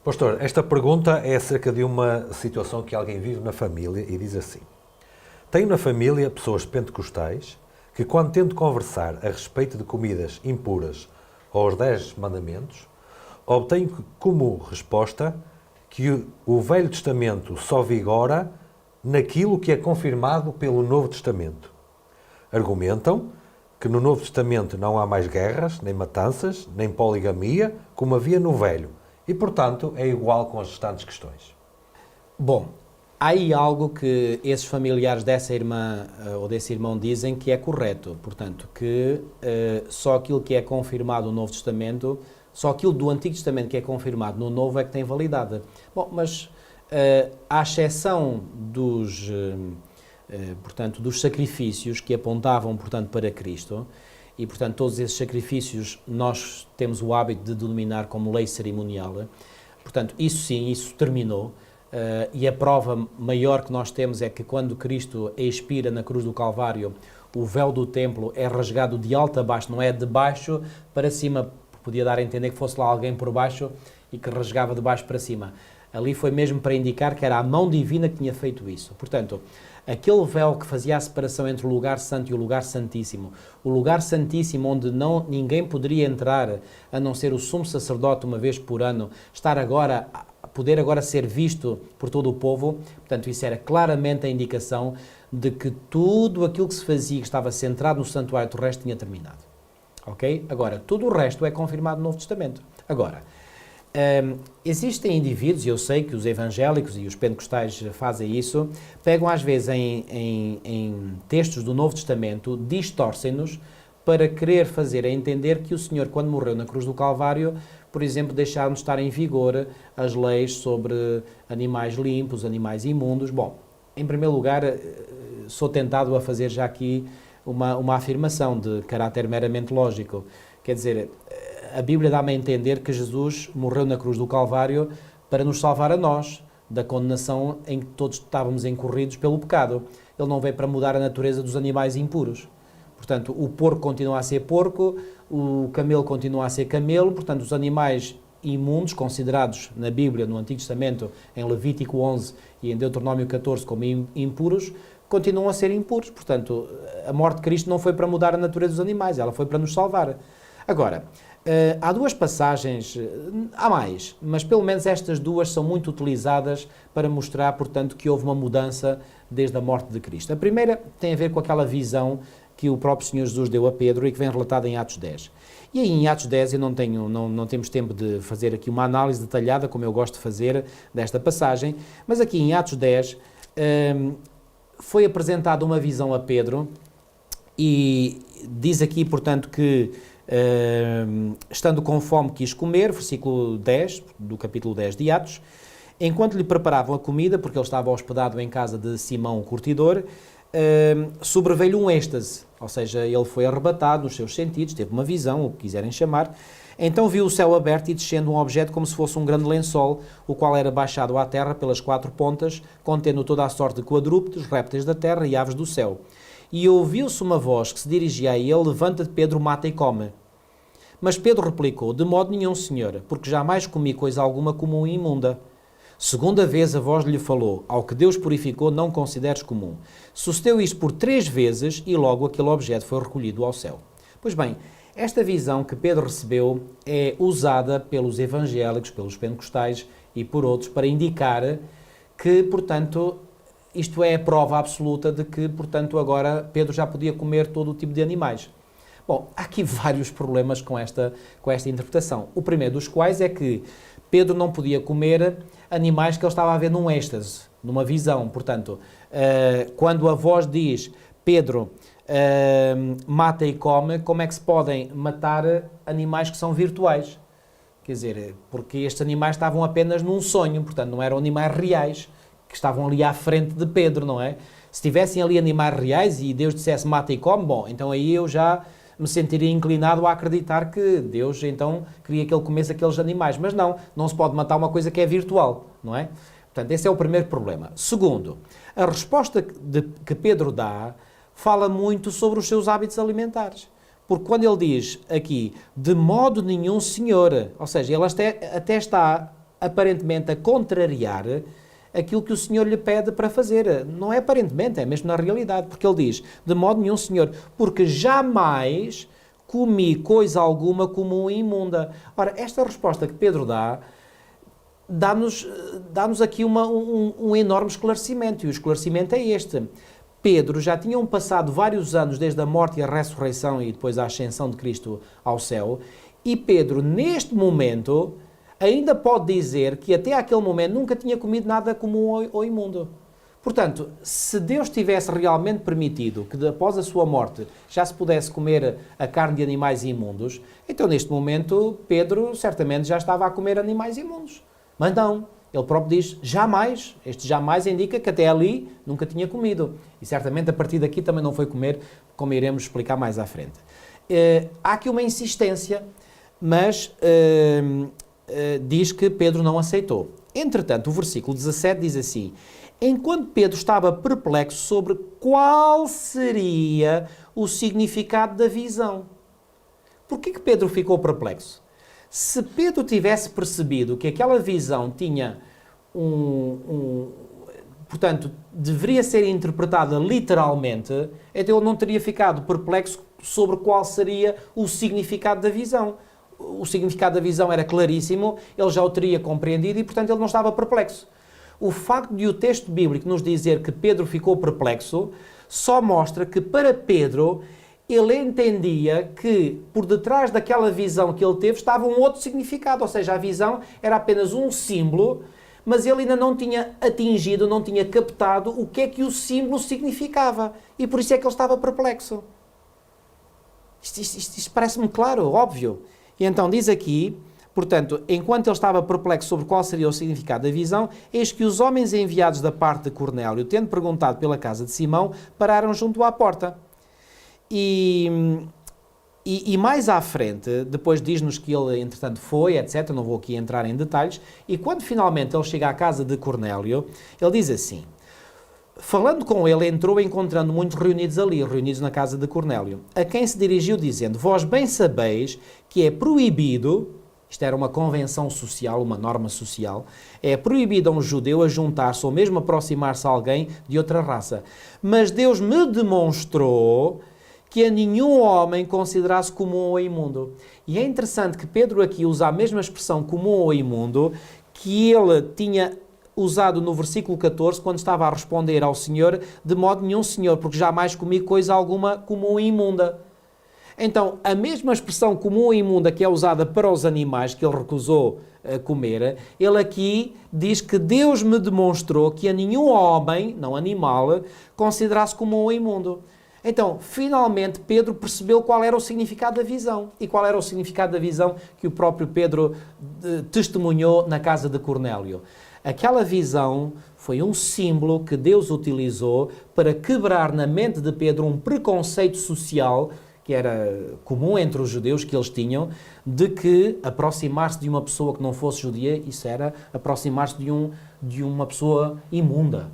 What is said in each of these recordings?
Pastor, esta pergunta é acerca de uma situação que alguém vive na família e diz assim: tenho na família pessoas pentecostais que, quando tento conversar a respeito de comidas impuras ou aos 10 mandamentos, obtenho como resposta que o Velho Testamento só vigora naquilo que é confirmado pelo Novo Testamento. Argumentam que no Novo Testamento não há mais guerras, nem matanças, nem poligamia, como havia no Velho, e, portanto, é igual com as restantes questões. Bom, há aí algo que esses familiares dessa irmã ou desse irmão dizem que é correto, portanto, que só aquilo que é confirmado no Novo Testamento, só aquilo do Antigo Testamento que é confirmado no Novo é que tem validade. Bom, mas à exceção portanto, dos sacrifícios que apontavam, portanto, para Cristo, e, portanto, todos esses sacrifícios nós temos o hábito de denominar como lei cerimonial. Portanto, isso sim, isso terminou. E a prova maior que nós temos é que quando Cristo expira na cruz do Calvário, o véu do templo é rasgado de alto a baixo, não é de baixo para cima. Podia dar a entender que fosse lá alguém por baixo e que rasgava de baixo para cima. Ali foi mesmo para indicar que era a mão divina que tinha feito isso. Portanto, aquele véu que fazia a separação entre o lugar santo e o lugar santíssimo onde ninguém poderia entrar, a não ser o sumo sacerdote uma vez por ano, poder agora ser visto por todo o povo, portanto, isso era claramente a indicação de que tudo aquilo que se fazia, que estava centrado no santuário terrestre, tinha terminado. Ok? Agora, tudo o resto é confirmado no Novo Testamento. Agora, existem indivíduos, e eu sei que os evangélicos e os pentecostais fazem isso, pegam às vezes em textos do Novo Testamento, distorcem-nos para querer fazer a entender que o Senhor, quando morreu na cruz do Calvário, por exemplo, deixaram de estar em vigor as leis sobre animais limpos, animais imundos. Bom, em primeiro lugar, sou tentado a fazer já aqui uma afirmação de caráter meramente lógico. Quer dizer, a Bíblia dá-me a entender que Jesus morreu na cruz do Calvário para nos salvar a nós da condenação em que todos estávamos incorridos pelo pecado. Ele não veio para mudar a natureza dos animais impuros. Portanto, o porco continua a ser porco, o camelo continua a ser camelo, portanto, os animais imundos, considerados na Bíblia, no Antigo Testamento, em Levítico 11 e em Deuteronômio 14 como impuros, continuam a ser impuros. Portanto, a morte de Cristo não foi para mudar a natureza dos animais, ela foi para nos salvar. Agora, há duas passagens, há mais, mas pelo menos estas duas são muito utilizadas para mostrar, portanto, que houve uma mudança desde a morte de Cristo. A primeira tem a ver com aquela visão que o próprio Senhor Jesus deu a Pedro e que vem relatada em Atos 10. E aí em Atos 10, não temos tempo de fazer aqui uma análise detalhada, como eu gosto de fazer, desta passagem, mas aqui em Atos 10 foi apresentada uma visão a Pedro e diz aqui, portanto, que estando com fome quis comer, versículo 10 do capítulo 10 de Atos, enquanto lhe preparavam a comida, porque ele estava hospedado em casa de Simão, o curtidor, sobreveio-lhe um êxtase, ou seja, ele foi arrebatado nos seus sentidos, teve uma visão, o que quiserem chamar. Então viu o céu aberto e descendo um objeto como se fosse um grande lençol, o qual era baixado à terra pelas quatro pontas, contendo toda a sorte de quadrúpedes, répteis da terra e aves do céu. E ouviu-se uma voz que se dirigia a ele: levanta-te, Pedro, mata e come. Mas Pedro replicou: de modo nenhum, Senhor, porque jamais comi coisa alguma comum e imunda. Segunda vez a voz lhe falou: ao que Deus purificou, não consideres comum. Sucedeu isto por 3 vezes e logo aquele objeto foi recolhido ao céu. Pois bem, esta visão que Pedro recebeu é usada pelos evangélicos, pelos pentecostais e por outros para indicar que, portanto, isto é a prova absoluta de que, portanto, agora Pedro já podia comer todo o tipo de animais. Bom, há aqui vários problemas com esta interpretação. O primeiro dos quais é que Pedro não podia comer animais que ele estava a ver num êxtase, numa visão. Portanto, quando a voz diz: Pedro, mata e come, como é que se podem matar animais que são virtuais? Quer dizer, porque estes animais estavam apenas num sonho, portanto, não eram animais reais, que estavam ali à frente de Pedro, não é? Se tivessem ali animais reais e Deus dissesse mata e come, bom, então aí eu já me sentiria inclinado a acreditar que Deus então queria que ele comesse aqueles animais. Mas não se pode matar uma coisa que é virtual, não é? Portanto, esse é o primeiro problema. Segundo, a resposta que Pedro dá fala muito sobre os seus hábitos alimentares. Porque quando ele diz aqui, de modo nenhum, Senhor, ou seja, ele até está aparentemente a contrariar aquilo que o Senhor lhe pede para fazer. Não é aparentemente, é mesmo na realidade, porque ele diz, de modo nenhum, Senhor, porque jamais comi coisa alguma comum e imunda. Ora, esta resposta que Pedro dá-nos aqui um enorme esclarecimento, e o esclarecimento é este. Pedro já tinham passado vários anos desde a morte e a ressurreição e depois a ascensão de Cristo ao céu, e Pedro, neste momento, ainda pode dizer que até aquele momento nunca tinha comido nada comum ou imundo. Portanto, se Deus tivesse realmente permitido que após a sua morte já se pudesse comer a carne de animais imundos, então neste momento Pedro certamente já estava a comer animais imundos. Mas não, ele próprio diz jamais. Este jamais indica que até ali nunca tinha comido. E certamente a partir daqui também não foi comer, como iremos explicar mais à frente. Há aqui uma insistência, mas diz que Pedro não aceitou. Entretanto, o versículo 17 diz assim: enquanto Pedro estava perplexo sobre qual seria o significado da visão. Porquê que Pedro ficou perplexo? Se Pedro tivesse percebido que aquela visão tinha portanto, deveria ser interpretada literalmente, então ele não teria ficado perplexo sobre qual seria o significado da visão. O significado da visão era claríssimo, ele já o teria compreendido e, portanto, ele não estava perplexo. O facto de o texto bíblico nos dizer que Pedro ficou perplexo só mostra que, para Pedro, ele entendia que por detrás daquela visão que ele teve estava um outro significado, ou seja, a visão era apenas um símbolo, mas ele ainda não tinha atingido, não tinha captado o que é que o símbolo significava. E por isso é que ele estava perplexo. Isto parece-me claro, óbvio. E então diz aqui, portanto, enquanto ele estava perplexo sobre qual seria o significado da visão, eis que os homens enviados da parte de Cornélio, tendo perguntado pela casa de Simão, pararam junto à porta. E mais à frente, depois diz-nos que ele, entretanto, foi, etc. Não vou aqui entrar em detalhes. E quando finalmente ele chega à casa de Cornélio, ele diz assim: falando com ele, entrou encontrando muitos reunidos na casa de Cornélio, a quem se dirigiu dizendo: vós bem sabeis que é proibido, isto era uma convenção social, uma norma social, é proibido a um judeu a juntar-se ou mesmo aproximar-se a alguém de outra raça. Mas Deus me demonstrou que a nenhum homem considerasse comum ou imundo. E é interessante que Pedro aqui usa a mesma expressão comum ou imundo que ele tinha usado no versículo 14, quando estava a responder ao Senhor, de modo nenhum, Senhor, porque jamais comi coisa alguma comum e imunda. Então, a mesma expressão comum e imunda que é usada para os animais que ele recusou comer, ele aqui diz que Deus me demonstrou que a nenhum homem, não animal, considerasse comum ou imundo. Então, finalmente, Pedro percebeu qual era o significado da visão. E qual era o significado da visão que o próprio Pedro testemunhou na casa de Cornélio. Aquela visão foi um símbolo que Deus utilizou para quebrar na mente de Pedro um preconceito social que era comum entre os judeus que eles tinham, de que aproximar-se de uma pessoa que não fosse judia, isso era aproximar-se de uma pessoa imunda.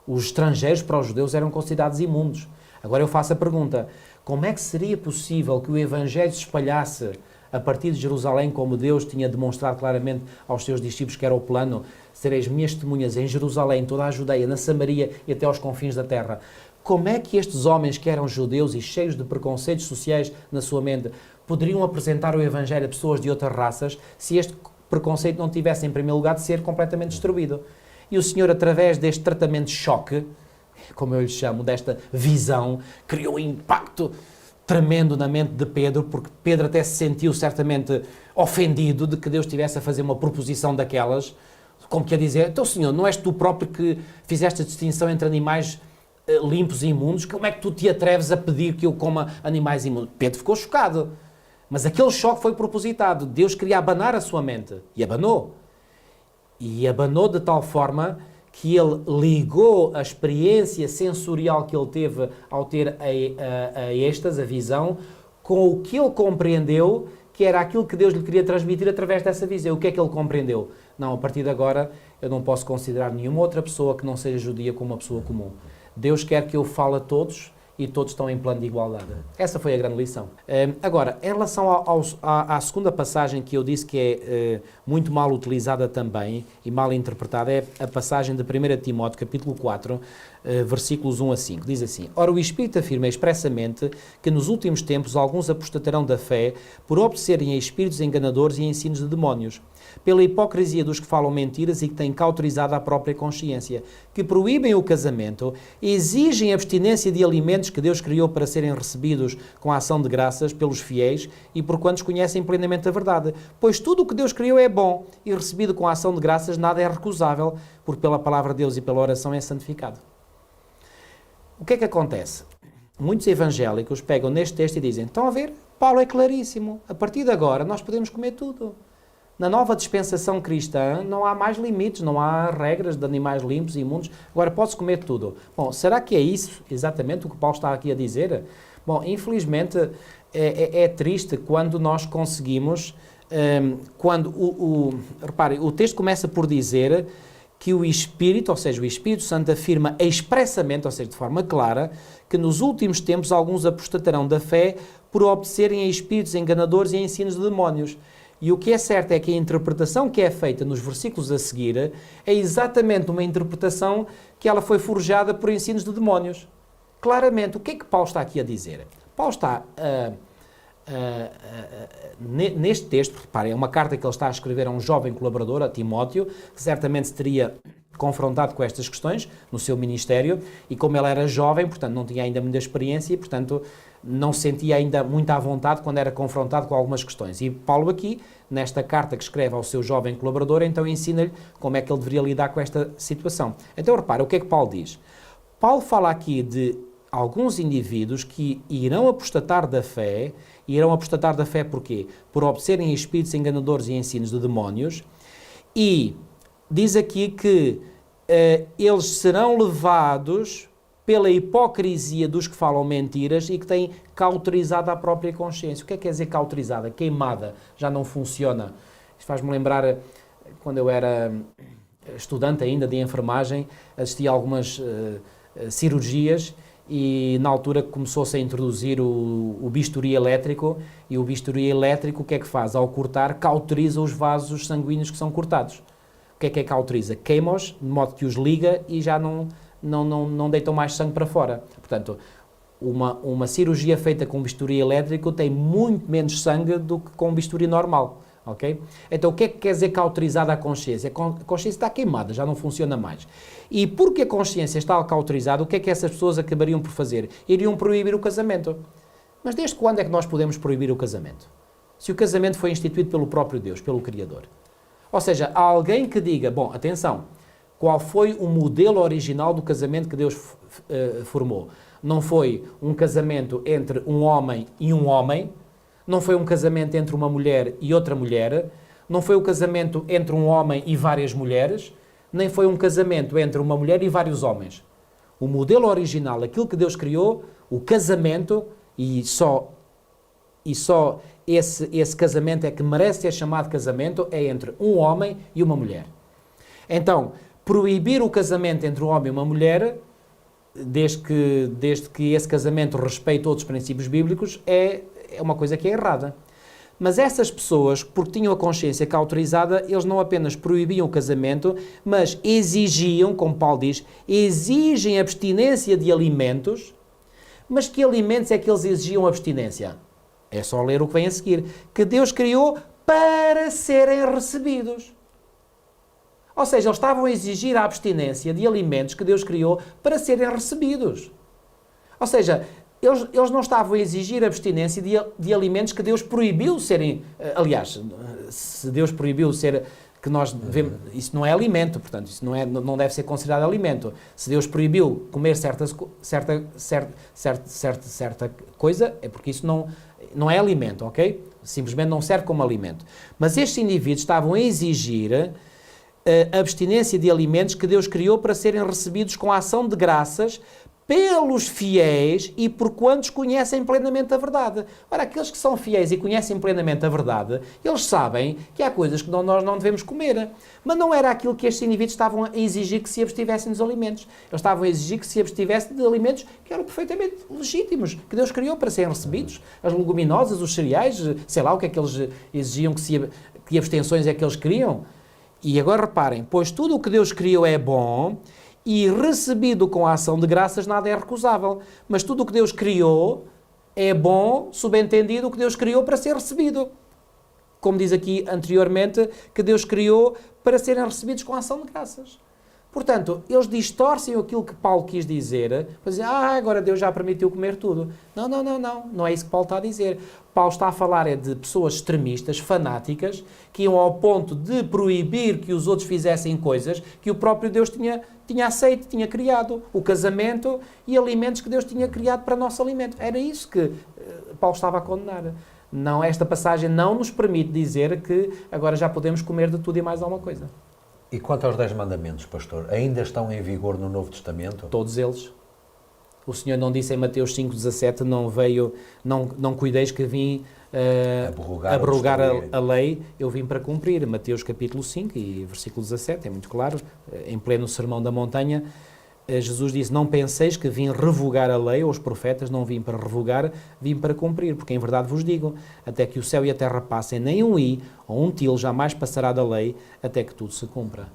Os estrangeiros para os judeus eram considerados imundos. Agora eu faço a pergunta: como é que seria possível que o Evangelho se espalhasse a partir de Jerusalém, como Deus tinha demonstrado claramente aos seus discípulos que era o plano, sereis minhas testemunhas em Jerusalém, toda a Judeia, na Samaria e até aos confins da terra? Como é que estes homens que eram judeus e cheios de preconceitos sociais na sua mente poderiam apresentar o Evangelho a pessoas de outras raças se este preconceito não tivesse, em primeiro lugar, de ser completamente destruído? E o Senhor, através deste tratamento de choque, como eu lhe chamo, desta visão, criou um impacto tremendo na mente de Pedro, porque Pedro até se sentiu certamente ofendido de que Deus estivesse a fazer uma proposição daquelas, como quer dizer: então, Senhor, não és tu próprio que fizeste a distinção entre animais limpos e imundos? Como é que tu te atreves a pedir que eu coma animais imundos? Pedro ficou chocado, mas aquele choque foi propositado. Deus queria abanar a sua mente, e abanou. E abanou de tal forma que ele ligou a experiência sensorial que ele teve ao ter a visão, com o que ele compreendeu, que era aquilo que Deus lhe queria transmitir através dessa visão. O que é que ele compreendeu? Não, a partir de agora eu não posso considerar nenhuma outra pessoa que não seja judia como uma pessoa comum. Deus quer que eu fale a todos e todos estão em plano de igualdade. Essa foi a grande lição. Agora, em relação à segunda passagem que eu disse que é muito mal utilizada também e mal interpretada, é a passagem de 1 Timóteo, capítulo 4, versículos 1 a 5. Diz assim: Ora, o Espírito afirma expressamente que nos últimos tempos alguns apostatarão da fé por obedecerem a espíritos enganadores e ensinos de demónios, pela hipocrisia dos que falam mentiras e que têm cauterizado a própria consciência, que proíbem o casamento, exigem abstinência de alimentos que Deus criou para serem recebidos com a ação de graças pelos fiéis e por quantos conhecem plenamente a verdade. Pois tudo o que Deus criou é bom e recebido com a ação de graças nada é recusável, porque pela palavra de Deus e pela oração é santificado. O que é que acontece? Muitos evangélicos pegam neste texto e dizem: estão a ver? Paulo é claríssimo. A partir de agora nós podemos comer tudo. Na nova dispensação cristã não há mais limites, não há regras de animais limpos e imundos. Agora pode-se comer tudo. Bom, será que é isso exatamente o que Paulo está aqui a dizer? Bom, infelizmente é triste quando nós conseguimos... Reparem, o texto começa por dizer que o Espírito, ou seja, o Espírito Santo afirma expressamente, ou seja, de forma clara, que nos últimos tempos alguns apostatarão da fé por obedecerem a espíritos enganadores e a ensinos de demónios. E o que é certo é que a interpretação que é feita nos versículos a seguir é exatamente uma interpretação que ela foi forjada por ensinos de demónios. Claramente, o que é que Paulo está aqui a dizer? Paulo está neste texto, reparem, é uma carta que ele está a escrever a um jovem colaborador, a Timóteo, que certamente se teria confrontado com estas questões no seu ministério, e como ele era jovem, portanto não tinha ainda muita experiência e, portanto, não se sentia ainda muito à vontade quando era confrontado com algumas questões. E Paulo aqui, nesta carta que escreve ao seu jovem colaborador, então ensina-lhe como é que ele deveria lidar com esta situação. Então repara, o que é que Paulo diz? Paulo fala aqui de alguns indivíduos que irão apostatar da fé. E irão apostatar da fé porquê? Por obedecerem a espíritos enganadores e ensinos de demónios. E diz aqui que eles serão levados pela hipocrisia dos que falam mentiras e que têm cauterizado a própria consciência. O que é que quer dizer cauterizada? Queimada, já não funciona. Isto faz-me lembrar, quando eu era estudante ainda de enfermagem, assisti a algumas cirurgias e na altura começou-se a introduzir o bisturi elétrico, e o bisturi elétrico o que é que faz? Ao cortar, cauteriza os vasos sanguíneos que são cortados. O que é cauteriza? Queima-os, de modo que os liga e já não deitam mais sangue para fora. Portanto, uma cirurgia feita com bisturi elétrico tem muito menos sangue do que com bisturi normal. Okay? Então, o que é que quer dizer cauterizada a consciência? A consciência está queimada, já não funciona mais. E porque a consciência está cauterizada, o que é que essas pessoas acabariam por fazer? Iriam proibir o casamento. Mas desde quando é que nós podemos proibir o casamento? Se o casamento foi instituído pelo próprio Deus, pelo Criador. Ou seja, há alguém que diga, bom, atenção, qual foi o modelo original do casamento que Deus formou? Não foi um casamento entre um homem e um homem, não foi um casamento entre uma mulher e outra mulher, não foi um casamento entre um homem e várias mulheres, nem foi um casamento entre uma mulher e vários homens. O modelo original, aquilo que Deus criou, o casamento, e só esse casamento é que merece ser chamado casamento, é entre um homem e uma mulher. Então, proibir o casamento entre um homem e uma mulher, desde que esse casamento respeite outros princípios bíblicos, é uma coisa que é errada. Mas essas pessoas, porque tinham a consciência cauterizada, eles não apenas proibiam o casamento, mas exigiam, como Paulo diz, exigem abstinência de alimentos. Mas que alimentos é que eles exigiam abstinência? É só ler o que vem a seguir. Que Deus criou para serem recebidos. Ou seja, eles estavam a exigir a abstinência de alimentos que Deus criou para serem recebidos. Ou seja, eles não estavam a exigir abstinência de alimentos que Deus proibiu serem... Aliás, se Deus proibiu ser... que nós vemos, isso não é alimento, portanto, isso não deve ser considerado alimento. Se Deus proibiu comer certa coisa, é porque isso não é alimento, ok? Simplesmente não serve como alimento. Mas estes indivíduos estavam a exigir a abstinência de alimentos que Deus criou para serem recebidos com a ação de graças pelos fiéis e por quantos conhecem plenamente a verdade. Ora, aqueles que são fiéis e conhecem plenamente a verdade, eles sabem que há coisas que nós não devemos comer. Mas não era aquilo que estes indivíduos estavam a exigir que se abstivessem dos alimentos. Eles estavam a exigir que se abstivessem de alimentos que eram perfeitamente legítimos, que Deus criou para serem recebidos. As leguminosas, os cereais, sei lá o que é que eles exigiam, que abstenções é que eles queriam. E agora reparem, pois tudo o que Deus criou é bom, e recebido com a ação de graças nada é recusável. Mas tudo o que Deus criou é bom, subentendido, o que Deus criou para ser recebido. Como diz aqui anteriormente, que Deus criou para serem recebidos com a ação de graças. Portanto, eles distorcem aquilo que Paulo quis dizer, para dizer, agora Deus já permitiu comer tudo. Não é isso que Paulo está a dizer. Paulo está a falar de pessoas extremistas, fanáticas, que iam ao ponto de proibir que os outros fizessem coisas que o próprio Deus tinha aceito, tinha criado. O casamento e alimentos que Deus tinha criado para nosso alimento. Era isso que Paulo estava a condenar. Não, esta passagem não nos permite dizer que agora já podemos comer de tudo e mais alguma coisa. E quanto aos 10 mandamentos, pastor, ainda estão em vigor no Novo Testamento? Todos eles. O Senhor não disse em Mateus 5,17, não cuideis que vim abrogar a lei, eu vim para cumprir. Mateus capítulo 5 e versículo 17, é muito claro, em pleno Sermão da Montanha, Jesus disse, não penseis que vim revogar a lei, ou os profetas, não vim para revogar, vim para cumprir, porque em verdade vos digo, até que o céu e a terra passem, nem um i ou um til jamais passará da lei, até que tudo se cumpra.